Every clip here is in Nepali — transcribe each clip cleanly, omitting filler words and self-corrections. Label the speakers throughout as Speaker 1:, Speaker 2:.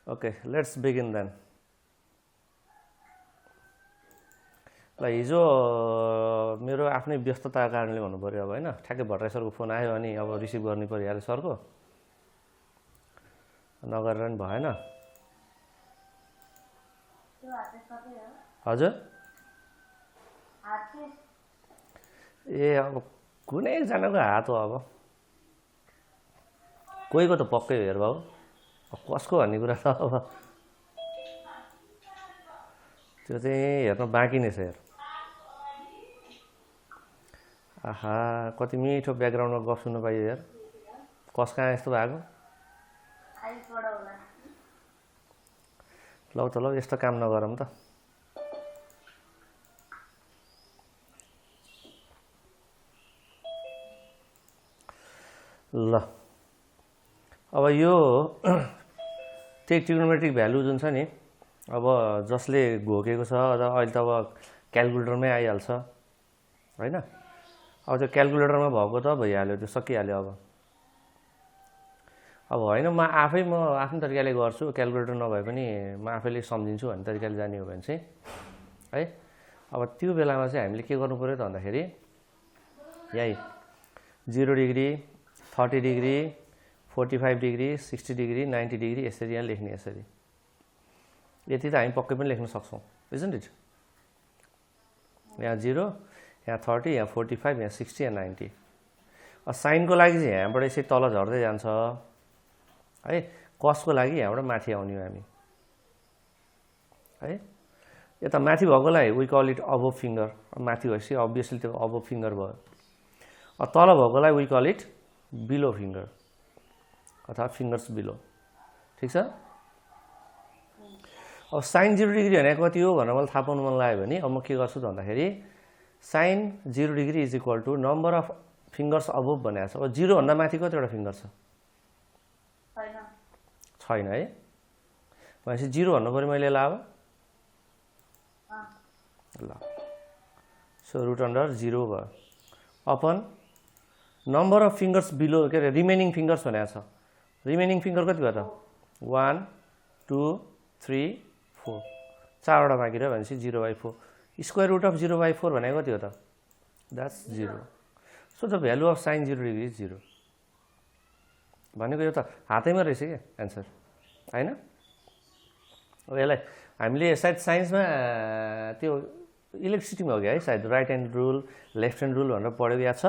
Speaker 1: Okay, let's begin then. ल हिजो मेरो आफ्नै व्यस्तताको कारणले भन्नु पर्यो अब हैन ठ्याक्कै भट्टराई सरको फोन आयो अनि अब रिसिभ गर्नु पर्यो यार सरको नगरेर नि भएन हजुर ए अब कुनै एकजनाको हात हो अब कोहीको त पक्कै हो हेर बाबु कसको भन्ने कुरा त अब त्यो चाहिँ हेर्न बाँकी नै छ हेर आहा कति मिठो ब्याकग्राउन्डमा गफ सुन्न पाइयो यार कस कहाँ यस्तो भएको लौ त लौ यस्तो काम नगरौँ त ल अब यो त्यही ट्रिग्नोमेट्रिक भ्यालु जुन छ नि अब जसले घोकेको छ अहिले त अब क्यालकुलेटरमै आइहाल्छ हैन अब त्यो क्यालकुलेटरमा भएको त भइहाल्यो त्यो सकिहाल्यो अब हैन म आफ्नो तरिकाले गर्छु क्यालकुलेटर नभए पनि म आफैले सम्झिन्छु भन्ने तरिकाले जाने हो भने चाहिँ है अब त्यो बेलामा चाहिँ हामीले के गर्नु पर्यो त भन्दाखेरि यही 0 degree 30 degree 45 degree 60 degree 90 degree यसरी यहाँ लेख्ने यसरी यति त हामी पक्कै पनि लेख्न सक्छौं इजन्ट इट यहाँ 0 यहाँ 30 यहाँ 45 यहाँ 60 यहाँ 90 साइनको लागि चाहिँ यहाँबाट यसरी तल झर्दै जान्छ है कसको लागि यहाँबाट माथि आउने हो हामी है यता माथि भएकोलाई we call it above finger माथि भएपछि अभियसली त्यो अबोभ फिंगर भयो तल भएकोलाई we call it below finger अथवा फिंगर्स बिलो ठीक छ अब साइन 0 डिग्री भनेको कति हो भनेर मलाई थाहा पाउनु मन लाग्यो भने अब म के गर्छु त भन्दाखेरि sine 0 degree is equal to number of fingers above भनेको छ अब 0 भन्दा माथि कतिवटा फिंगर छ छैन है भनेपछि 0 भन्नु पर्यो मैले ल सो रुट अन्डर 0 भयो upon number of fingers below के अरे रिमेनिङ फिंगर्स भनेको छ रिमेनिङ फिंगर कति भयो त 1 2 3 4 चारवटा बाँकी रह्यो भनेपछि 0/4 स्क्वायर रुट अफ 0/4 भनेको कति हो त that's 0 so the value of sign 0 degree is 0 भनेको यो त हातैमा रहेछ के एन्सर हैन अब यसलाई हामीले सायद साइन्समा त्यो इलेक्ट्रिसिटीमा हो कि है सायद right hand rule left hand rule भनेर पढेको याद छ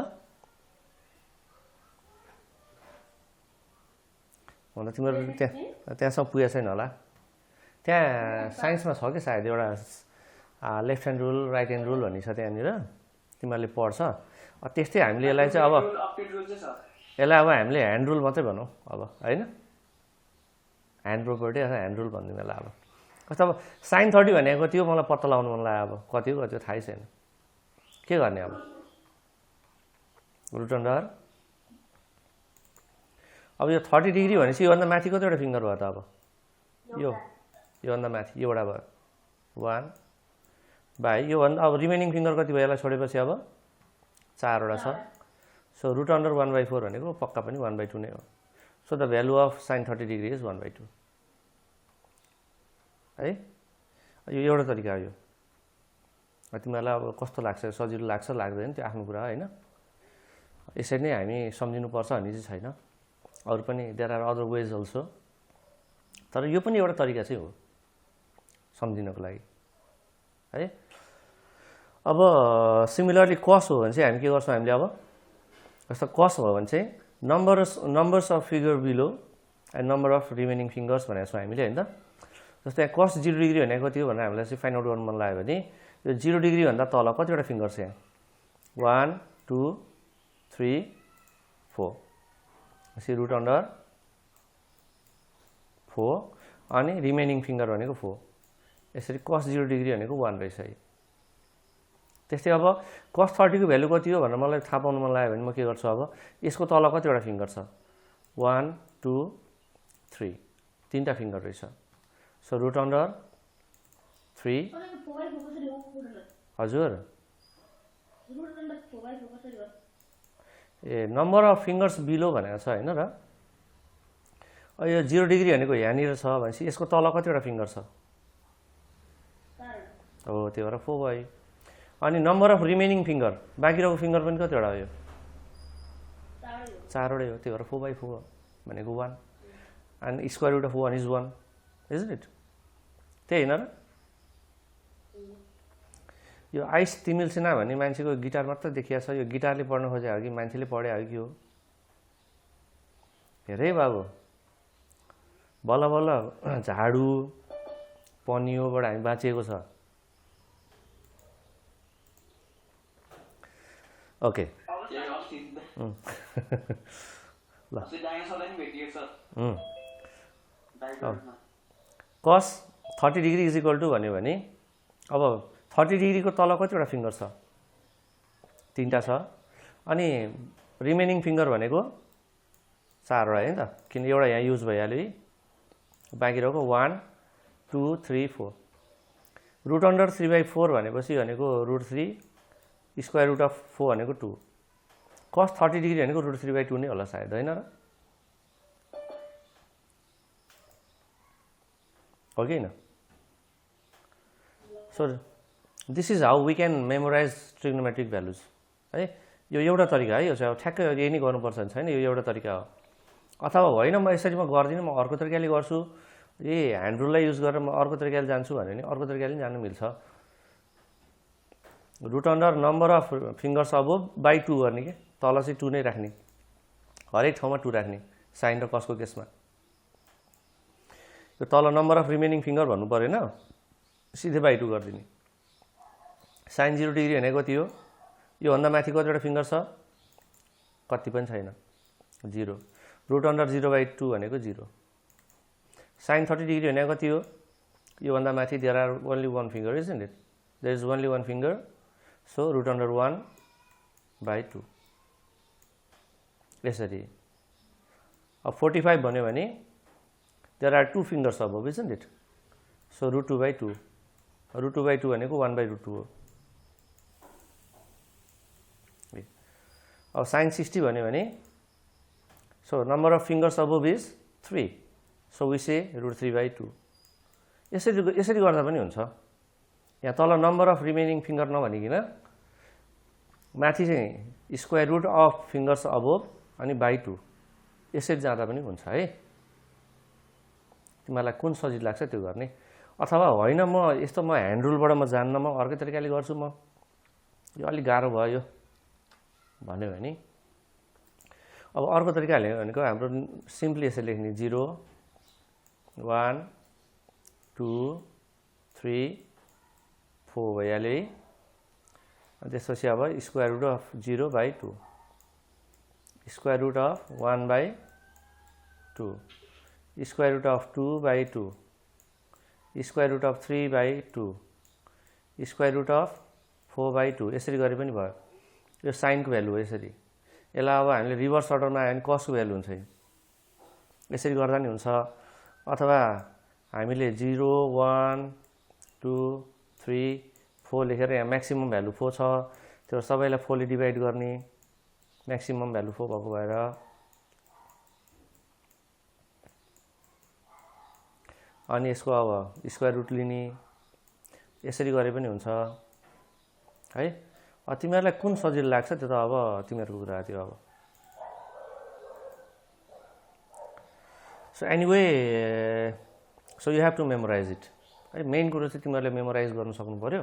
Speaker 1: भन्दा तिम्रो त्यहाँसम्म पुगेको छैन होला त्यहाँ साइन्समा छ कि सायद एउटा left hand rule right hand rule भन्ने छ त्यहाँनिर तिमीहरूले पढ्छ त्यस्तै हामीले यसलाई चाहिँ अब हामीले ह्यान्ड रुल मात्रै भनौँ अब हैन ह्यान्ड प्रोपर्टी अथवा ह्यान्ड रुल भन्दिउँ यसलाई अब कस्तो अब साइन 30 भनेको त्यो मलाई पत्ता लगाउनु मन लाग्यो अब कति हो त्यो थाहै छैन के गर्ने अब रुट अन्डर अब यो 30 डिग्री भनेपछि योभन्दा माथि कतिवटा फिंगर भयो त अब योभन्दा माथि एउटा भयो 1 बाई योभन्दा अब रिमेनिङ फिंगर कति भयो यसलाई छोडेपछि अब 4वटा छ सो रुट अन्डर 1/4 भनेको पक्का पनि 1/2 नै हो so the value of sign 30 degree is 1/2 है यो एउटा तरिका हो यो तिमीहरूलाई अब कस्तो लाग्छ सजिलो लाग्छ लाग्दैन त्यो आफ्नो कुरा हैन यसरी नै हामी सम्झिनु पर्छ भन्ने चाहिँ छैन अरु पनि there are other ways also तर यो पनि एउटा तरिका चाहिँ हो सम्झिनको लागि है अब सिमिलरली कस हो भने चाहिँ हामी के गर्छौं हामीले अब जस्तो कस हो भने चाहिँ numbers of figure below and number of remaining fingers भनेको छौं हामीले हैन त जस्तै यहाँ कस 0 डिग्री भनेको कति हो भनेर हामीलाई चाहिँ फाइन्ड आउट गर्न मन लाग्यो भने यो 0 डिग्री भन्दा तल कतिवटा फिंगर छ यहाँ 1 2 3 4 यसरी रुट अन्डर 4 अनि रिमेनिङ फिंगर भनेको 4 यसरी cos 0 डिग्री भनेको 1 रहेछ है त्यस्तै अब cos 30 को भ्यालु कति हो भनेर मलाई थाहा पाउन मन लाग्यो भने म के गर्छु अब यसको तल कतिवटा फिंगर छ 1 2 3 तीनटा फिंगर रहेछ सो रुट अन्डर 3 हजुर ए नम्बर अफ फिंगर्स बिलो भनेको छ हैन र यो 0 डिग्री भनेको यहाँनिर छ भनेपछि यसको तल कतिवटा फिङ्गर छ? हो, त्यो भएर 4 भयो। अनि नम्बर अफ रिमेनिङ फिङ्गर, बाँकी रहेको फिङ्गर पनि कतिवटा हो? यो 4वटै हो, त्यो भएर 4/4 भनेको 1 and square root of 1 is 1, isn't it? त्यही होइन र? यो आइस तिमिल्सिना भन्ने मान्छेको गिटार मात्र देखिया छ, यो गिटारले पढ्न खोजे हो कि मान्छेले पढे हो कि हो? हेरे बाबु, बल्ल बल्ल झाडु पनियोबाट हामी बाँचिएको छ। ओके ल कस 30 डिग्री इज इक्वल टु भन्यो भने अब 30 डिग्रीको तल कतिवटा फिङ्गर छ? 3टा छ। अनि रिमेनिङ फिङ्गर भनेको 4वटा है त, किन एउटा यहाँ युज भइहाल्यो है। बाँकी रहेको 1 2 3 4। रुट अन्डर 3/4 भनेपछि भनेको √3 स्क्वायर रुट अफ 4 भनेको 2। कस 30 डिग्री भनेको √3/2 नै होला सायद, होइन र? हो कि होइन? So this is how we can memorise trigonometric values है। यो एउटा तरिका है, यो चाहिँ अब ठ्याक्कै यही नै गर्नुपर्छ भने छैन, यो एउटा तरिका हो। अथवा होइन म यसरी म गर्दिनँ, म अर्को तरिकाले गर्छु, ए ह्यान्ड रुललाई युज गरेर म अर्को तरिकाले जान्छु भने अर्को तरिकाले पनि जानु मिल्छ। Root under number of fingers above by 2 गर्ने के, तल चाहिँ 2 नै राख्ने, हरेक ठाउँमा 2 राख्ने साइन र कसको केसमा। यो तल नम्बर अफ रिमेनिङ फिङ्गर भन्नु परेन, सिधै बाई 2 गरिदिने। साइन 0 डिग्री भनेको कति हो? योभन्दा माथि कतिवटा फिङ्गर छ? कति पनि छैन, 0। रुट अन्डर 0/2 भनेको 0। साइन 30 डिग्री भनेको कति हो? योभन्दा माथि there are only 1 finger, isn't it? There is only 1 finger, so root under 1/2 यसरी। अब 45 भन्यो भने there are 2 fingers above, isn't it? So root 2/2। Root 2/2 भनेको 1/√2 हो। अब साइन 60 भन्यो भने so number of fingers above is 3, so we say √3/2। यसरी गर्दा पनि हुन्छ। यहाँ तल नम्बर अफ रिमेनिङ फिङ्गर नभनिकन माथि चाहिँ square root of fingers above अनि /2 यसरी जाँदा पनि हुन्छ है। तिमीलाई कुन सजिलो लाग्छ त्यो गर्ने। अथवा होइन म यस्तो म ह्यान्ड रुलबाट म जान्न, म अर्कै तरिकाले गर्छु, म यो अलिक गाह्रो भयो भन्यो भने अब अर्को तरिकाले भनेको हाम्रो सिम्पली यसरी लेख्ने 0 1 2 3 4 भइहाल्यो है। अनि त्यसपछि अब square root of 0/2, square root of 1/2, square root of 2/2, square root of 3/2, square root of 4/2 यसरी गरे पनि भयो। यो साइनको भ्यालु हो यसरी। यसलाई अब हामीले रिभर्स अर्डरमा आयो भने कसको भ्यालु हुन्छ, यसरी गर्दा नि हुन्छ। अथवा हामीले 0 1 2 3 4 लेखेर यहाँ म्याक्सिमम भ्यालु 4 छ, त्यो सबैलाई 4 ले डिभाइड गर्ने, म्याक्सिमम भ्यालु 4 भएको भएर अनि यसको अब स्क्वायर रुट लिने, यसरी गरे पनि हुन्छ है। तिमीहरूलाई कुन सजिलो लाग्छ त्यो त अब तिमीहरूको कुरा थियो। अब so anyway, so you have to memorise it है। मेन कुरो चाहिँ तिमीहरूले मेमोराइज गर्नु सक्नु पऱ्यो।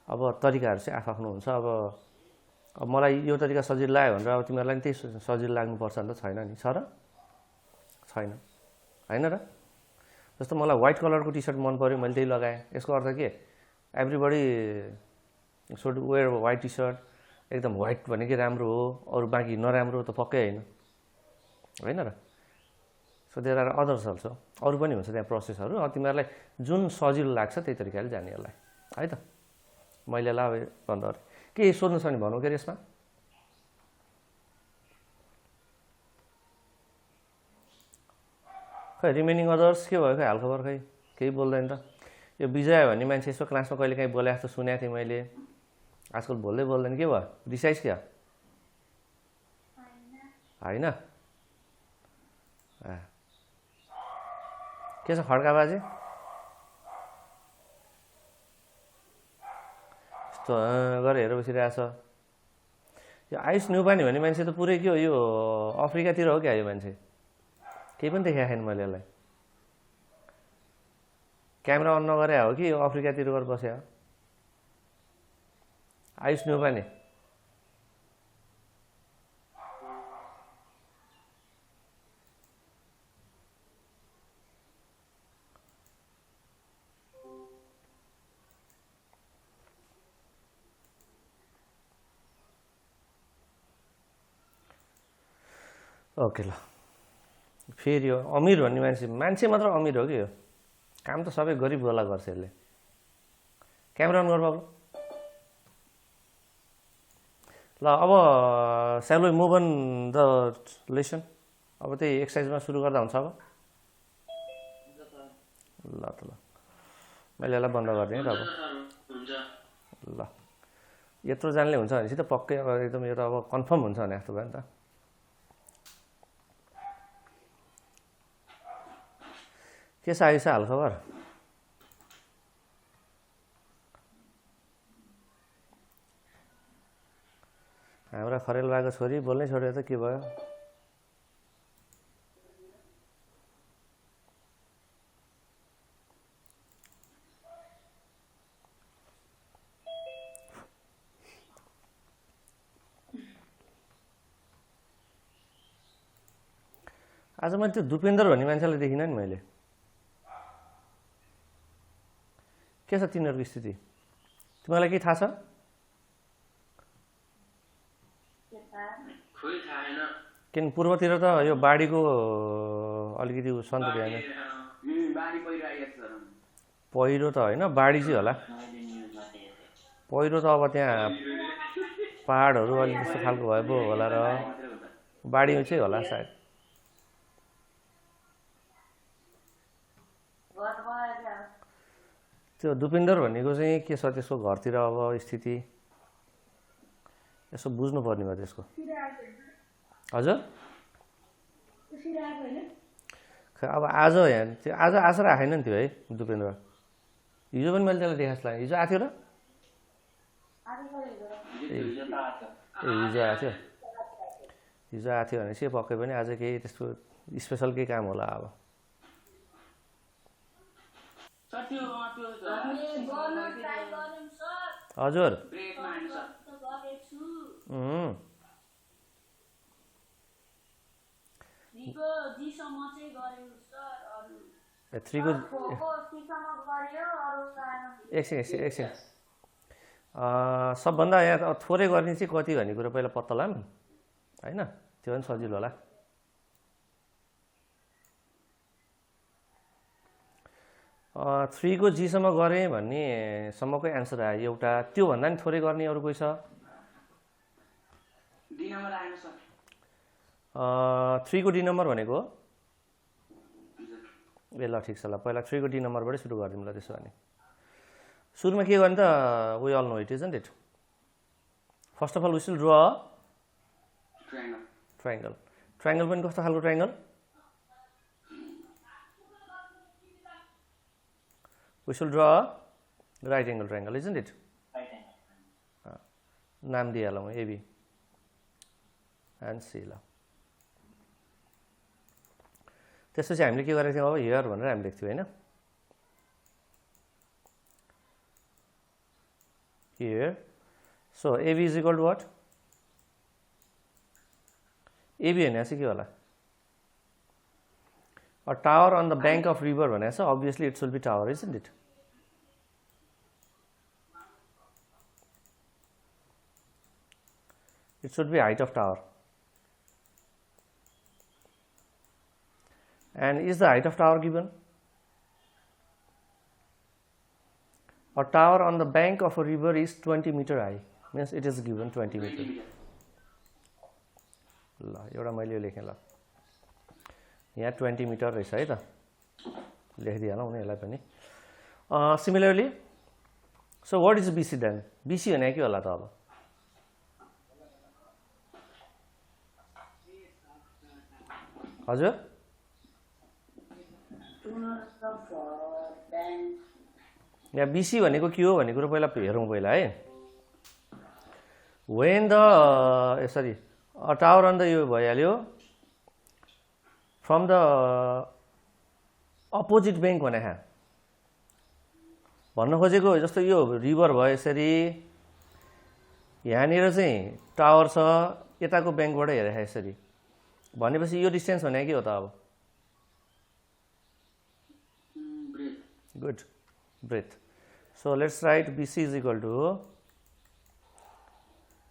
Speaker 1: अब तरिकाहरू चाहिँ आफ्नो हुन्छ। अब मलाई यो तरिका सजिलो लाग्यो भनेर अब तिमीहरूलाई पनि त्यही सजिलो लाग्नुपर्छ नि त, छैन नि, छ र छैन, होइन र? जस्तो मलाई व्हाइट कलरको टी सर्ट मन पऱ्यो, मैले त्यही लगाएँ, यसको अर्थ के? Everybody should wear white T shirt. एकदम व्हाइट भनेकै राम्रो हो, अरू बाँकी नराम्रो त पक्कै होइन, होइन र? So there are others also, अरू पनि हुन्छ त्यहाँ प्रोसेसहरू। तिमीहरूलाई जुन सजिलो लाग्छ त्यही तरिकाले जाने यसलाई है त। मैले ला भन्दा के सोध्नु छ भने भनौँ के यसमा? खै रिमेनिङ अदर्स के भयो? खै हालखबर खै केही बोल्दैन त। यो विजय भन्ने मान्छे यसो क्लासमा कहिले काहीँ बोले जस्तो सुनेको थिएँ मैले, आजकल बोल्दैन, के भयो? रिसाइज क्या? होइन? के छ खड्का बाजे? यस्तो गरेर हेरेर बसिरहेछ। यो आयुष न्युपाने भन्ने मान्छे त पुरै के हो, यो अफ्रिकातिर हो क्या यो मान्छे। केही पनि देखाएको छैन मैले यसलाई। क्यामेरा अन नगरे हो कि अफ्रिकातिर गएर बस्यो। आयुष न्युपाने ओके ल। फेरि यो अमिर भन्ने मान्छे मात्र अमिर हो कि यो, काम त सबै गरिब वाला गर्छ यसले। क्यामेरा अन गर्नु बाबु। ल अब shall we move on the lesson. अब त्यही एक्सर्साइजमा सुरु गर्दा हुन्छ अब। ल त ल मैले यसलाई बन्द गरिदिएँ त अब। ल यत्रो जानले हुन्छ भनेपछि त पक्कै अब एकदम यो त अब कन्फर्म हुन्छ भने जस्तो भयो नि त। के छ आयुष हालखबर? हाम्रा खरेल बाको छोरी बोल्नै छोड्यो त के भयो? आज मैले त्यो दुपेन्द्र भन्ने मान्छेलाई देखिनँ नि मैले। के छ तिनीहरूको स्थिति तिमीलाई केही थाहा छ? किन पूर्वतिर त यो बाढीको अलिकति सन्त भएन। पहिरो त होइन, बाढी चाहिँ होला। पहिरो त अब त्यहाँ पहाडहरू अलिक त्यस्तो खालको भए पो होला र बाढी चाहिँ होला सायद। त्यो दुपेन्द्र भन्नेको चाहिँ के छ त्यसको घरतिर अब स्थिति यसो बुझ्नु पर्ने भयो त्यसको। हजुर अब आज त्यो आज आएर आएन नि त्यो है दुपेन्द्र। हिजो पनि मैले त्यसलाई देखाएको थिएँ। हिजो आएको थियो र हिजो आएको थियो। हिजो आएको थियो भनेपछि पक्कै पनि आज केही त्यस्तो स्पेसल केही काम होला अब। हजुर एकछिन सबभन्दा यहाँ थोरै गर्ने चाहिँ कति भन्ने कुरो पहिला पत्ता लाम होइन, त्यो पनि सजिलो होला। थ्रीको जीसम्म गरेँ भन्ने सम्मकै एन्सर आयो एउटा। त्योभन्दा नि थोरै गर्ने अरू कोही छ? थ्रीको डी नम्बर भनेको ए ल ठिक छ। ल पहिला थ्रीको डी नम्बरबाटै सुरु गरिदिउँ ल। त्यसो भने सुरुमा के गर्ने त we all know it isn't it. First of all we will draw a triangle. Triangle पनि कस्तो खालको triangle? We should draw a right angle triangle, isn't it?
Speaker 2: Right angle.
Speaker 1: नाम दिइहालौँ AB and C। ल त्यसपछि हामीले के गरेको थियौँ अब हियर भनेर हामी लेख्थ्यौँ होइन। Here, so AB is equal to what? AB भने चाहिँ के होला? A tower on the bank of river भनेको छ। Obviously it should be tower, isn't it? It should be height of tower. And is the height of tower given? A tower on the bank of a river is 20 meter high. Means it is given 20 meter. ल एउटा मैले यो लेखेँ। ल यहाँ 20 मिटर रहेछ है त, लेखिदिइहालौँ न यसलाई पनि। Similarly so what is BC then? BC भने के होला त अब? हजुर यहाँ BC भनेको के हो भन्ने कुरो पहिला हेरौँ पहिला है when the sorry a tower on the यो भइहाल्यो from the opposite bank भने भन्न खोजेको जस्तो यो रिभर भयो यसरी यहाँनिर चाहिँ टावर छ यताको ब्याङ्कबाट हेरे यसरी भनेपछि यो डिस्टेन्स भने के हो त अब good breadth so let's write BC is equal to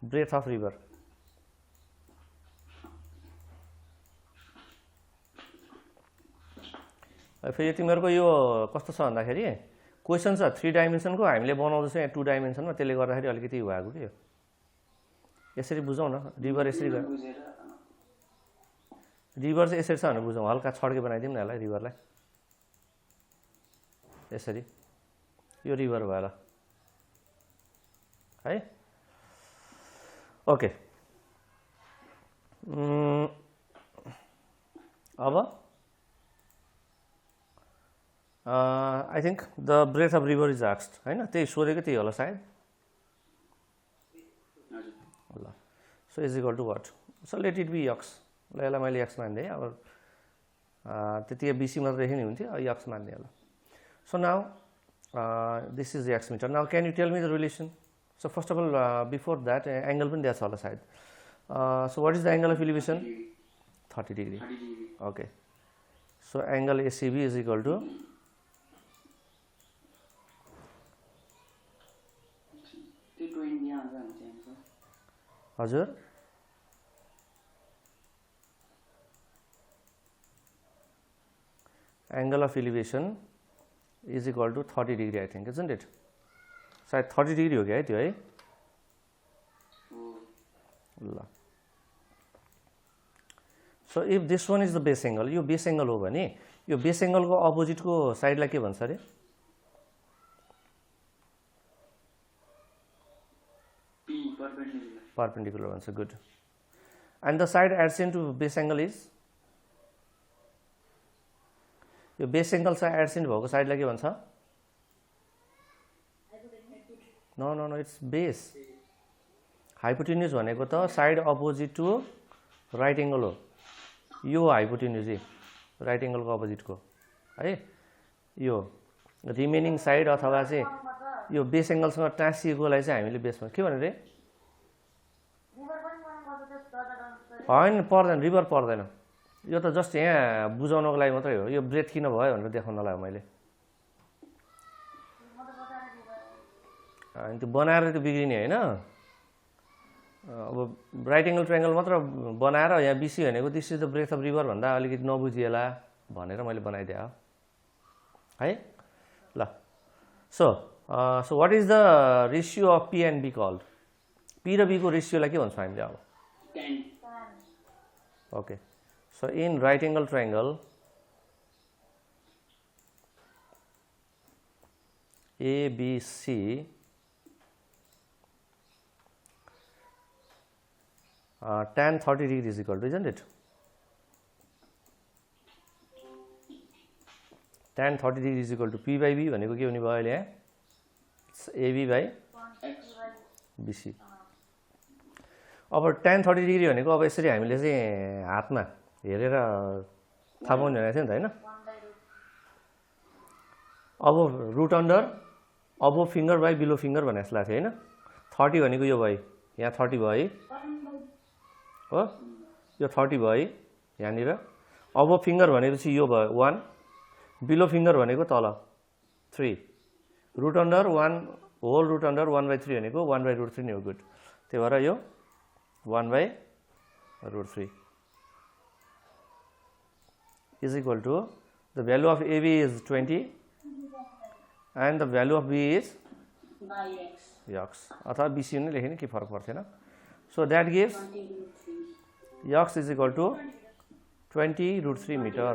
Speaker 1: breadth of river फेरि तिमीहरूको यो कस्तो छ भन्दाखेरि क्वेसन छ 3 डाइमेन्सनको हामीले बनाउँदैछौँ यहाँ 2 डाइमेन्सनमा त्यसले गर्दाखेरि अलिकति भएको के यसरी बुझौँ न रिभर यसरी रिभर चाहिँ यसरी छ भनेर बुझौँ हल्का छड्के बनाइदिउँ न यसलाई रिभरलाई यसरी यो रिभर भयो ल है ओके अब I think the breadth of river is asked हैन त्यही सोधेको त्यही होला सायद ल so is equal to what so let it be x ल यसलाई मैले x मान्दै अब त्यति BC मात्र लेख्ने हुन्थ्यो x मान्दै होला so now this is the x meter now can you tell me the relation so first of all before that angle पनि दिएको छ होला सायद so what is the angle of elevation 30 degree okay so angle ACB is equal to हजुर angle of elevation is equal to 30 degree I think isn't it सायद 30 degree हो गया है त्यो है ल so if this one is the base angle यो base angle हो भने यो base angle को अपोजिट को साइड लाई के भन्छ रे perpendicular भन्छ good and the side adjacent to base angle is यो base angle सँग adjacent भएको साइड लाई के भन्छ no it's base hypotenuse भनेको त side opposite to right angle हो यो हाइपोटेन्युज राइट एंगल को अपोजिट को है यो रिमेनिङ साइड अथवा चाहिँ यो बेस एंगल सँग टाँसिएकोलाई चाहिँ हामीले बेसमा के भने रे हैन पर्दैन रिभर पर्दैन यो त जस्ट यहाँ बुझाउनको लागि मात्रै हो यो ब्रेथ किन भयो भनेर देखाउनलाई हो मैले अनि त्यो बनाएर त्यो बिग्रिने हैन अब राइट एंगल ट्रायंगल मात्र बनाएर यहाँ BC भनेको this is the breadth of river भन्दा अलिकति नबुझिएला भनेर मैले बनाइदिए है ल so what is the ratio of P and B called P र B को रेशियोलाई के भन्छौं हामीले अब 10 okay so in right angle triangle ABC tan 30 degree is equal to isn't it tan 30 degree is equal to P by B भनेको के हुने भयो अहिले AB by BC अब tan 30 degree भनेको अब यसरी हामीले चाहिँ हातमा हेरेर थाहा पाउने भनेको थियो नि त हैन अब रूट अन्डर अबो फिंगर बाई बिलो फिंगर भने जस्तो लाग्थ्यो हैन 30 भनेको यो भयो यहाँ 30 भयो हो यो 30 भयो यहाँनिर अब फिंगर भनेपछि यो भयो 1 बिलो फिंगर भनेको तल 3 root under 1 whole root under 1/3 भनेको 1/√3 नै हो गुड त्यही भएर यो 1/√3 is equal to the value of AB is 20 and the value of B is x अथवा BC नै लेख्ने के फरक पर्दैन so that gives x is equal to 20√3 meter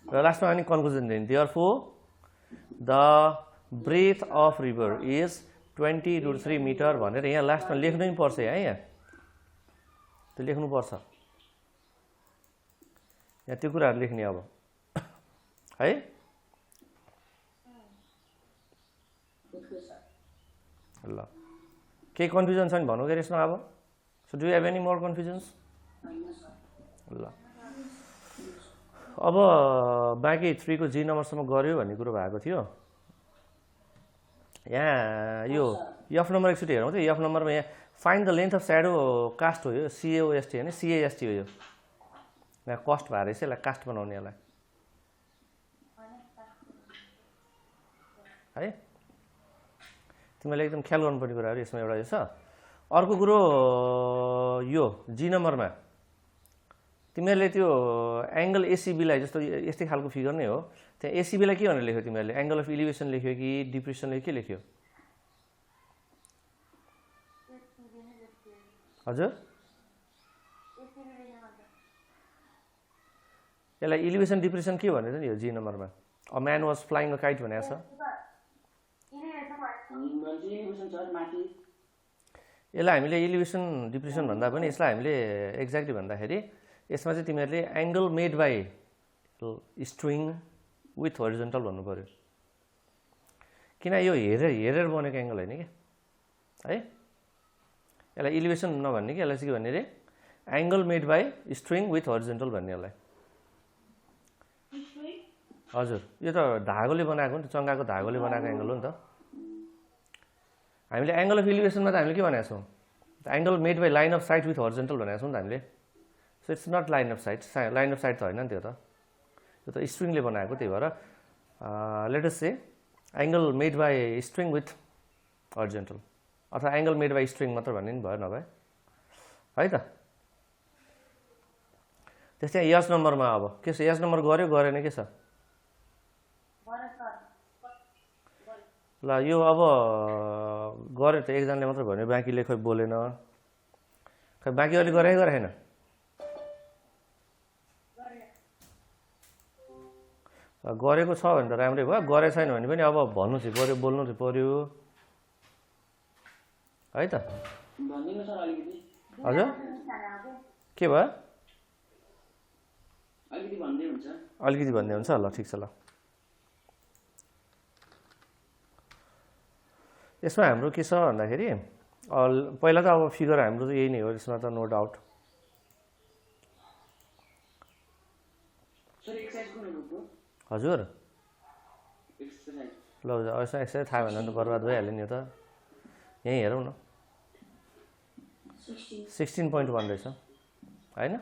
Speaker 1: र लास्टमा अनि कन्क्लुजन दिने therefore the breadth of river is 20√3 meter भनेर यहाँ लास्टमा लेख्नै पर्छ है यहाँ त्यो लेख्नु पर्छ यहाँ त्यो कुराहरु लेख्ने अब है ल केही कन्फ्युजन छ नि भन्नु के यसमा अब so do you have any more confusions ल अब बाँकी 3 को जी नम्बरसम्म गऱ्यो भन्ने कुरो भएको थियो यहाँ यो एफ नम्बर एकचोटि हेरौँ त एफ नम्बरमा यहाँ find the length of shadow cast हो यो सिएओएसटी होइन सिएएसटी हो यो यहाँ कस्ट भएर रहेछ यसलाई कास्ट बनाउने यसलाई है तिमीले एकदम ख्याल गर्नुपर्ने कुराहरू यसमा एउटा यो छ अर्को कुरो यो जी नम्बरमा तिमीहरूले त्यो एङ्गल एसिबीलाई जस्तो यस्तै खालको फिगर नै हो त्यहाँ एसिबीलाई के भनेर लेख्यो तिमीहरूले एङ्गल अफ इलिभेसन लेख्यो कि डिप्रेसन लेख्यो के लेख्यो हजुर यसलाई इलिभेसन डिप्रेसन के भनेर नि यो जी नम्बरमा a man was flying a kite भनेको छ यसलाई हामीले इलिभेसन डिप्रेसन भन्दा पनि यसलाई हामीले एक्ज्याक्टली भन्दाखेरि यसमा चाहिँ तिमीहरूले angle made by string with horizontal भन्नु पऱ्यो किन यो हेरेर बनेको एङ्गल होइन कि है यसलाई इलिभेसन नभन्ने कि यसलाई चाहिँ के भन्ने रे angle made by string with horizontal भन्ने यसलाई हजुर यो त धागोले बनाएको नि त चङ्गाको धागोले बनाएको एङ्गल हो नि त हामीले एङ्गल अफ इलिभेसनमा त हामीले के भनेको छौँ angle made by line of sight with horizontal भनेको छौँ नि त हामीले so it's not line of sight line of sight त होइन नि त्यो त स्ट्रिङले बनाएको त्यही भएर let us say angle made by string with horizontal अथवा एङ्गल मेड बाई स्ट्रिङ मात्र भन्ने नि भयो नभए है त त्यस्तै यस नम्बरमा अब के छ यस नम्बर गऱ्यो गरेन के छ ल यो अब गऱ्यो त एकजनाले मात्र भन्यो बाँकीले खोइ बोलेन खै बाँकी अहिले गरे गरेन गरेको छ भने त राम्रै भयो गरे छैन भने पनि अब भन्नु चाहिँ पऱ्यो बोल्नु चाहिँ पऱ्यो है त हजुर के भयो अलिकति भन्दै हुन्छ ल ठिक छ ल यसमा हाम्रो के छ भन्दाखेरि पहिला त अब फिगर हाम्रो त यही नै हो यसमा त नो डाउट हजुर ल यसमा एक्सर्साइज थाहा भएन भने त बर्बाद भइहाल्यो नि यो त यहीँ हेरौँ न 16.1 रहेछ होइन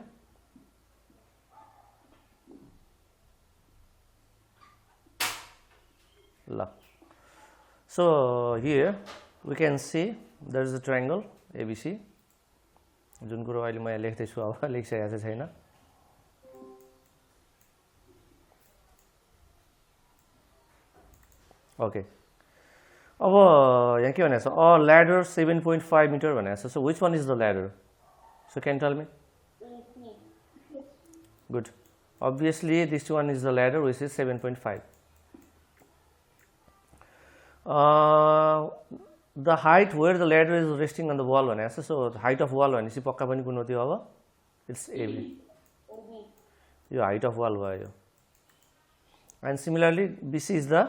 Speaker 1: ल so here we can see there is a triangle ABC जुन कुरो अहिले म यहाँ लेख्दैछु अब लेखिसकेको छैन ओके अब यहाँ के भनेको छ अ ल्याडर 7.5 मिटर भनेको छ so which one is the ladder so can tell me good obviously this one is the ladder which is 7.5 the height where the ladder is resting on the wall भनेको छ सो height of wall भनेपछि पक्का पनि कुन हो त्यो अब इट्स AB यो height of wall भयो and similarly BC is the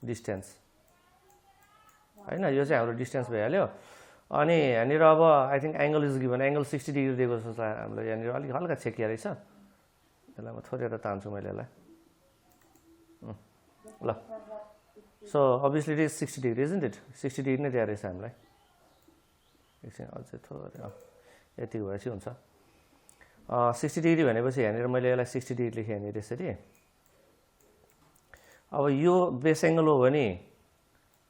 Speaker 1: distance हैन यो चाहिँ हाम्रो डिस्टेन्स भइहाल्यो अनि यहाँनिर अब I think angle is given angle 60 degree दिएको छ हामीलाई यहाँनिर अलिक हल्का छेकिया रहेछ यसलाई म थोरै तान्छु मैले यसलाई ल so obviously it is 60 degree isn't it 60 degree नै दिएको रहेछ हामीलाई एकछिन अझै थोरै यति भएपछि हुन्छ 60 डिग्री भनेपछि यहाँनिर मैले यसलाई 60 डिग्री लेखेँ यहाँनिर यसरी अब यो बेस एङ्गल हो भने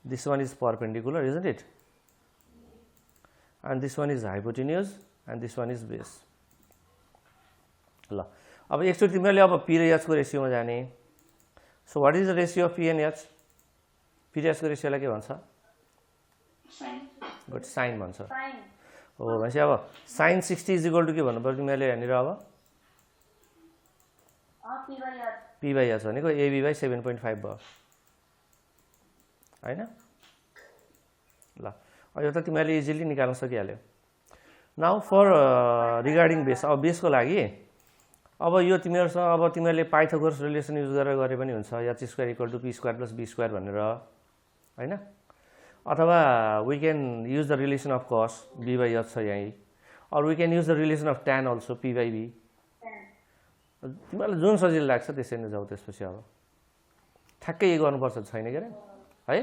Speaker 1: this one is perpendicular isn't it and this one is hypotenuse and this one is base ल अब एकचोटि तिमीहरूले अब p र h को रेशियोमा जाने so what is the ratio of p and h p र h को रेशियोलाई के भन्छ गुड साइन भन्छ हो भनेपछि अब sin 60 इज इक्वल टु के भन्नु पर्यो तिमीहरूले यहाँनिर अब p by h भनेको ab by 7.5 भयो हैन ल यो त तिमीहरूले इजिली निकाल्न सकिहाल्यो नाउ फर रिगार्डिङ बेस अब बेसको लागि अब यो तिमीहरूसँग अब तिमीहरूले पाइथागोरस रिलेसन युज गरेर गरे पनि हुन्छ h square equal to p square plus b square भनेर हैन अथवा we can use the relation of cos b by h छ यही और we can use the relation of tan also p by b तिमीहरूलाई जुन सजिलो लाग्छ त्यसरी नै जाऊ त्यसपछि अब ठ्याक्कै यही गर्नुपर्छ छैन के है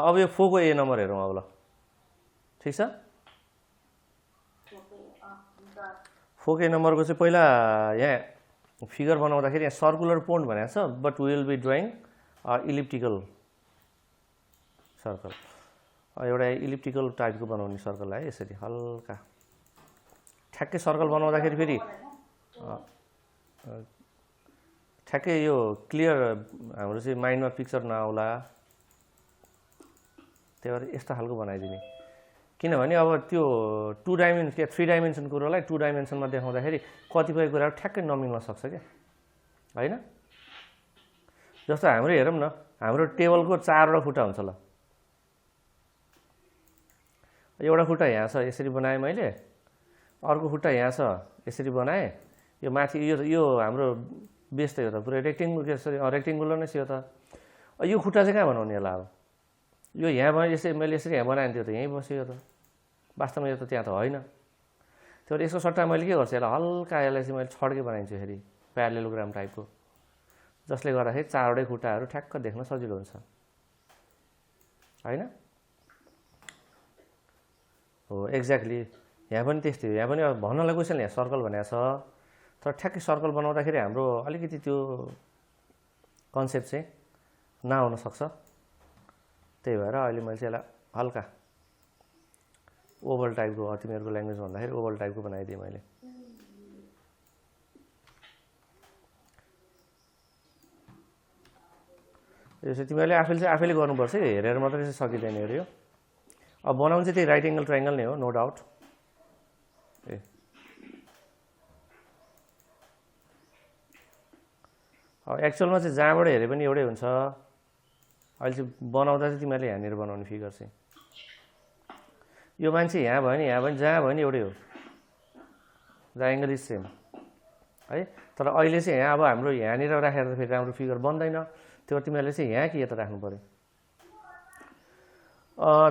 Speaker 1: अब यो 4 को ए नम्बर हेरौँ अब ल ठिक छ 4 के नम्बरको चाहिँ पहिला यहाँ फिगर बनाउँदाखेरि यहाँ सर्कुलर पोन्ड भनेको छ but we will be drawing elliptical circle एउटा इलिप्टिकल टाइपको बनाउने सर्कल है यसरी हल्का ठ्याक्कै सर्कल बनाउँदाखेरि फेरि ठ्याक्कै यो क्लियर हाम्रो चाहिँ माइन्डमा पिक्चर नआउला त्यही भएर यस्तो खालको बनाइदिने किनभने अब त्यो 2 डाइमेन्सन क्या 3 डाइमेन्सन कुरोलाई 2 डाइमेन्सनमा देखाउँदाखेरि कतिपय कुराहरू ठ्याक्कै नमिल्न सक्छ क्या हैन जस्तो हाम्रो हेरौँ न हाम्रो टेबलको 4 वटा खुट्टा हुन्छ ल एउटा खुट्टा यहाँ छ यसरी बनाएँ मैले अर्को खुट्टा यहाँ छ यसरी बनाएँ यो माथि यो हाम्रो बेस त यो त पुरै रेक्टेङ्गुलर नै छ यो त यो खुट्टा चाहिँ कहाँ बनाउने होला अब यो यहाँ यसरी मैले यसरी यहाँ बनाएँ त्यो त यहीँ बस्यो यो त वास्तवमा यो त त्यहाँ त होइन त्यो यसको सट्टा मैले के गर्छु यसलाई हल्का यसलाई चाहिँ मैले छड्के बनाइदिन्छु फेरि प्यारेललोग्राम टाइपको जसले गर्दाखेरि 4 वटै खुट्टाहरू ठ्याक्क देख्न सजिलो हुन्छ हैन हो एक्ज्याक्टली यहाँ पनि त्यस्तै हो यहाँ पनि अब भन्नलाई क्वेसन यहाँ सर्कल भनेको छ तर ठ्याक्कै सर्कल बनाउँदाखेरि हाम्रो अलिकति त्यो कन्सेप्ट चाहिँ नआउन सक्छ त्यही भएर अहिले मैले चाहिँ यसलाई हल्का ओभल टाइपको तिमीहरूको ल्याङ्ग्वेज भन्दाखेरि ओभल टाइपको बनाइदिएँ मैले यो चाहिँ तिमीहरूले आफैले गर्नुपर्छ है हेरेर मात्रै चाहिँ सकिँदैन अरे यो अब बनाउनु चाहिँ त्यही राइट एङ्गल ट्राइङ्गल नै हो नो डाउट ए अब एक्चुअलमा चाहिँ जहाँबाट हेरे पनि एउटै हुन्छ अहिले चाहिँ बनाउँदा चाहिँ तिमीहरूले यहाँनिर बनाउने फिगर चाहिँ यो मान्छे यहाँ भयो नि यहाँ पनि जहाँ भयो नि एउटै हो द एङ्गल इज सेम है तर अहिले चाहिँ यहाँ अब हाम्रो यहाँनिर राखेर त फेरि राम्रो फिगर बन्दैन त्यो तिमीहरूले चाहिँ यहाँ कि यता राख्नु पऱ्यो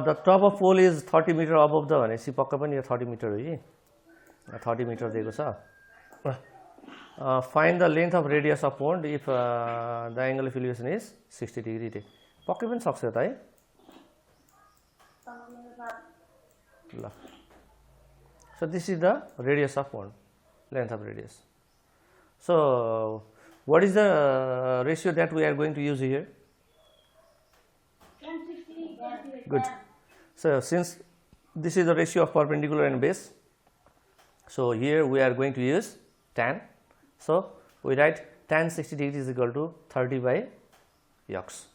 Speaker 1: the top of pole is 30 metre above the भनेपछि पक्का पनि यो 30 मिटर हो कि 30 मिटर दिएको छ find the length of radius of pond if the angle of elevation is 60 degree रे पक्कै पनि सक्छ त है ल so this is the radius of pond length of radius so what is the ratio that we are going to use here? Good. So since this is the ratio of perpendicular and base, so here we are going to use tan. So we write tan 60 degrees is equal to 30 by x.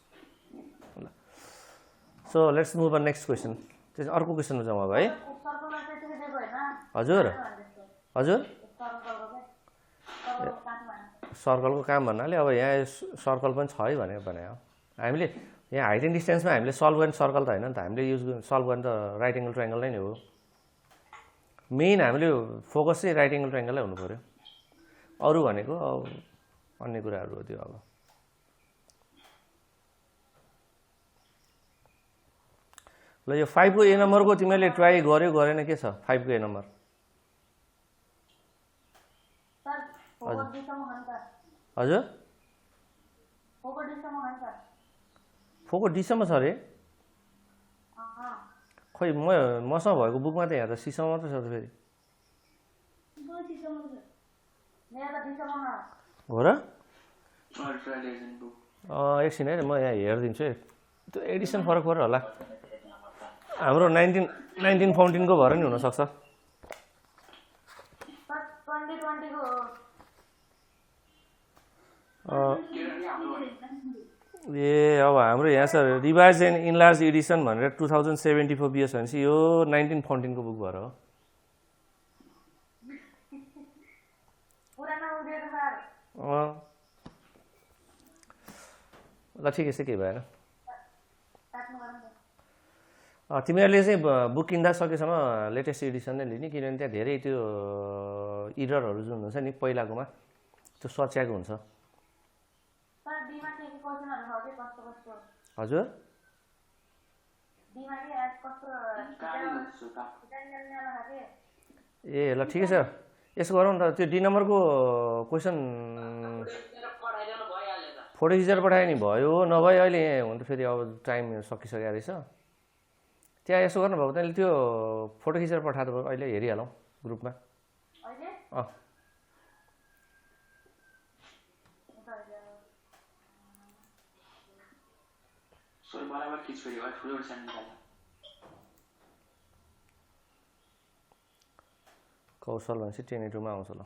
Speaker 1: So let's move on next question. This अर्को क्वेशन जाउँ अब है हजुर हजुर सर्कलको काम भन्नाले अब यहाँ सर्कल पनि छ है भनेर भने हो हामीले यहाँ हाइट एन्ड डिस्टेन्समा हामीले सल्भ गर्ने सर्कल त होइन नि त हामीले युज सल्भ गर्ने त राइट एङ्गल ट्राइङ्गल नै हो मेन हामीले फोकस चाहिँ राइट एङ्गल ट्राइङ्गलै हुनु पऱ्यो अरू भनेको अब अन्य कुराहरू हो त्यो अब ल यो 5 को ए नम्बरको तिमीले ट्राई गर्यो गरेन के छ 5 को ए नम्बर हजुर फोको डीसम्म छ अरे खोइ मसँग भएको बुकमा त यहाँ त सीसम्म मात्रै छ त फेरि हो र एकछिन है म यहाँ हेरिदिन्छु है त्यो एडिसन फरक पऱ्यो होला हाम्रो 1914 को भएर नि हुनसक्छ ए अब हाम्रो यहाँ छ रिभाइज एन्ड इनलार्ज एडिसन भनेर 2074 बिएस भनेपछि यो 1914 को बुक भएर हो ल ठिकै छ केही भएन तिमीहरूले चाहिँ बुक किन्दा सकेसम्म लेटेस्ट एडिसन नै लिने, किनभने त्यहाँ धेरै त्यो इररहरू जुन हुन्छ नि पहिलाकोमा त्यो सच्याएको हुन्छ। हजुर ए ल ठिकै छ, यसो गरौँ न त, त्यो डी नम्बरको क्वेसन फोटो खिचेर पठायो नि भयो, नभए अहिले हुन त फेरि अब टाइम सकिसकेको रहेछ। त्यहाँ यसो गर्नुभएको तैँले त्यो फोटो खिचेर पठाएको अहिले हेरिहालौँ ग्रुपमा। अँ
Speaker 2: बराबर खिचफेरि भयो ठुलो सानो निकाल्नु।
Speaker 1: कौशल भनेपछि 10:02 आउँछ ल।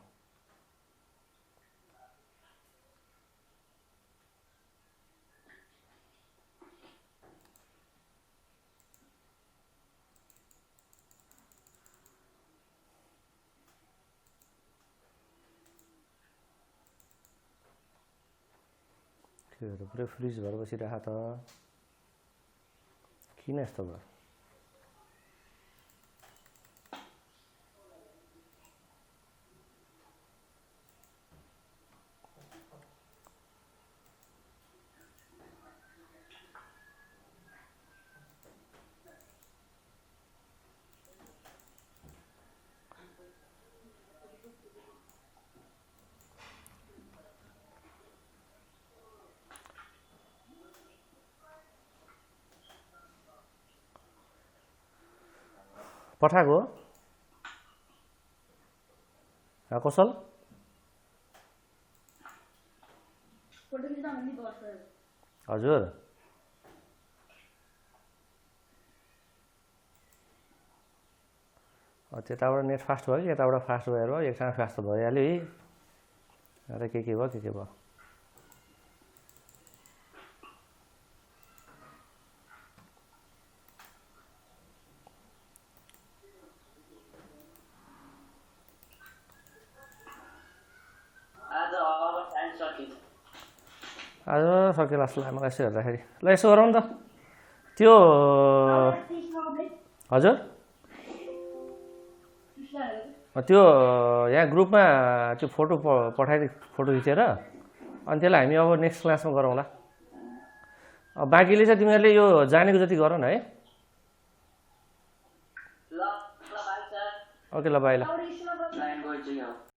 Speaker 1: त्योहरू पुरै फ्रिज भएर बसिरह त, किन यस्तो भयो? पठाएको कौशल? हजुर त्यताबाट नेट फास्ट भयो कि यताबाट फास्ट भएर भयो, एक ठाउँ फास्ट भइहाल्यो है। र के भयो के भयो। आज सक्यो लास्ट लामा यसो हेर्दाखेरि। ल यसो गरौँ न त, त्यो हजुर त्यो यहाँ ग्रुपमा त्यो फोटो पठाइदिए, फोटो खिचेर, अनि त्यसलाई हामी अब नेक्स्ट क्लासमा गरौँला। बाँकीले चाहिँ तिमीहरूले यो जानेको जति गर न है। ओके ल बाई ल।